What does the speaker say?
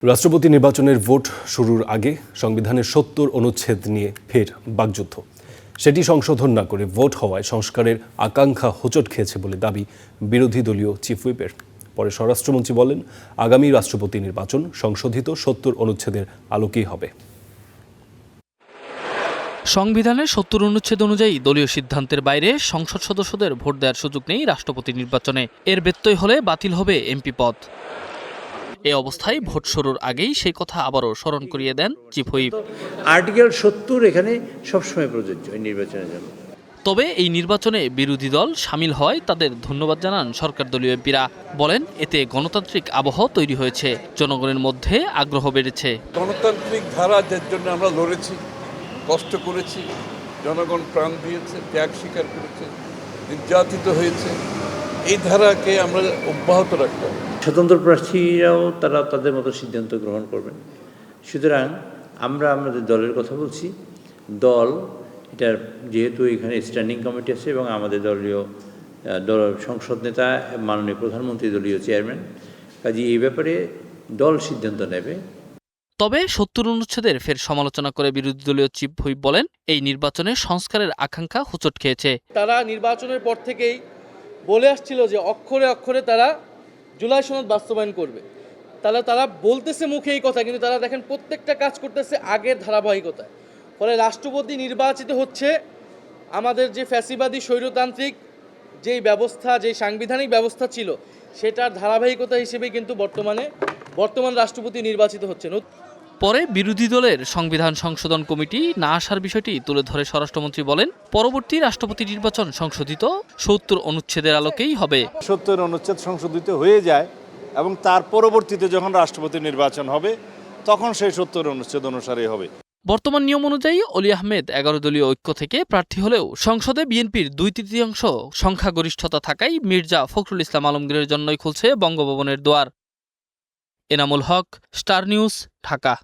রাষ্ট্রপতি নির্বাচনের ভোট শুরুর আগে সংবিধানের ৭০ অনুচ্ছেদ নিয়ে ফের বাকযুদ্ধ। সেটি সংশোধন না করে ভোট হওয়ায় সংস্কারের আকাঙ্ক্ষা হোঁচট খেয়েছে বলে দাবি বিরোধী দলীয় চিফ হুইপের। পরে স্বরাষ্ট্রমন্ত্রী বলেন, আগামী রাষ্ট্রপতি নির্বাচন সংশোধিত ৭০ অনুচ্ছেদের আলোকেই হবে। সংবিধানের ৭০ অনুচ্ছেদ অনুযায়ী দলীয় সিদ্ধান্তের বাইরে সংসদ সদস্যদের ভোট দেওয়ার সুযোগ নেই রাষ্ট্রপতি নির্বাচনে। এর ব্যত্যয় হলে বাতিল হবে এমপি পদ। এ অবস্থায় ভোট শুরুর আগেই সেই কথা আবারও স্মরণ করিয়ে দেন চিফ হুইপ। আর্টিকেল ৭০ এখানে সবসময় প্রযোজ্য এই নির্বাচনের জন্য। তবে এই নির্বাচনে বিরোধী দল সামিল হওয়ায় তাদের ধন্যবাদ জানান সরকার দলীয় এমপিরা। বলেন, এতে গণতান্ত্রিক আবহ তৈরি হয়েছে, জনগণের মধ্যে আগ্রহ বেড়েছে। গণতান্ত্রিক ধারা যার জন্য আমরা লড়েছি, কষ্ট করেছি, জনগণ প্রাণ দিয়েছে, ত্যাগ স্বীকার করেছে, নির্যাতিত হয়েছে, এই ধারাকে আমরা অব্যাহত রাখতে হবে। স্বতন্ত্র প্রার্থীরাও তারা তাদের মতো সিদ্ধান্ত গ্রহণ করবেন। সুতরাং আমরা আমাদের দলের কথা বলছি। দল এটার যেহেতু এখানে স্ট্যান্ডিং কমিটি আছে এবং আমাদের দলীয় সংসদ নেতা মাননীয় প্রধানমন্ত্রী দলীয় চেয়ারম্যান, কাজে এই ব্যাপারে দল সিদ্ধান্ত নেবে। তবে ৭০ অনুচ্ছেদের ফের সমালোচনা করে বিরোধী দলীয় চিফ হুইপ বলেন, এই নির্বাচনে সংস্কারের আকাঙ্ক্ষা হোঁচট খেয়েছে। তারা নির্বাচনের পর থেকেই বলে আসছিল যে অক্ষরে অক্ষরে তারা জুলাই সনদ বাস্তবায়ন করবে। তারা বলতেছে মুখে এই কথা, কিন্তু তারা দেখেন প্রত্যেকটা কাজ করতেছে আগের ধারাবাহিকতায়। ফলে রাষ্ট্রপতি নির্বাচিত হচ্ছে আমাদের যে ফ্যাসিবাদী স্বৈরতান্ত্রিক যেই ব্যবস্থা, যেই সাংবিধানিক ব্যবস্থা ছিল, সেটার ধারাবাহিকতা হিসেবে কিন্তু বর্তমান রাষ্ট্রপতি নির্বাচিত হচ্ছেন। পরে বিরোধী দলের সংবিধান সংশোধন কমিটি না আসার বিষয়টি তুলে ধরে স্বরাষ্ট্রমন্ত্রী বলেন, পরবর্তী রাষ্ট্রপতি নির্বাচন সংশোধিত ৭০ অনুচ্ছেদের আলোকেই হবে। ৭০ অনুচ্ছেদ সংশোধিত হয়ে যায় এবং তার পরবর্তীতে যখন রাষ্ট্রপতি নির্বাচন হবে তখন সেই ৭০ অনুচ্ছেদ অনুসারে হবে। বর্তমান নিয়ম অনুযায়ী অলি আহমেদ ১১ দলীয় ঐক্য থেকে প্রার্থী হলেও সংসদে বিএনপির ২/৩ সংখ্যাগরিষ্ঠতা থাকায় মির্জা ফখরুল ইসলাম আলমগীরের জন্যই খুলছে বঙ্গভবনের দুয়ার। Enamul Haque, star news, Dhaka.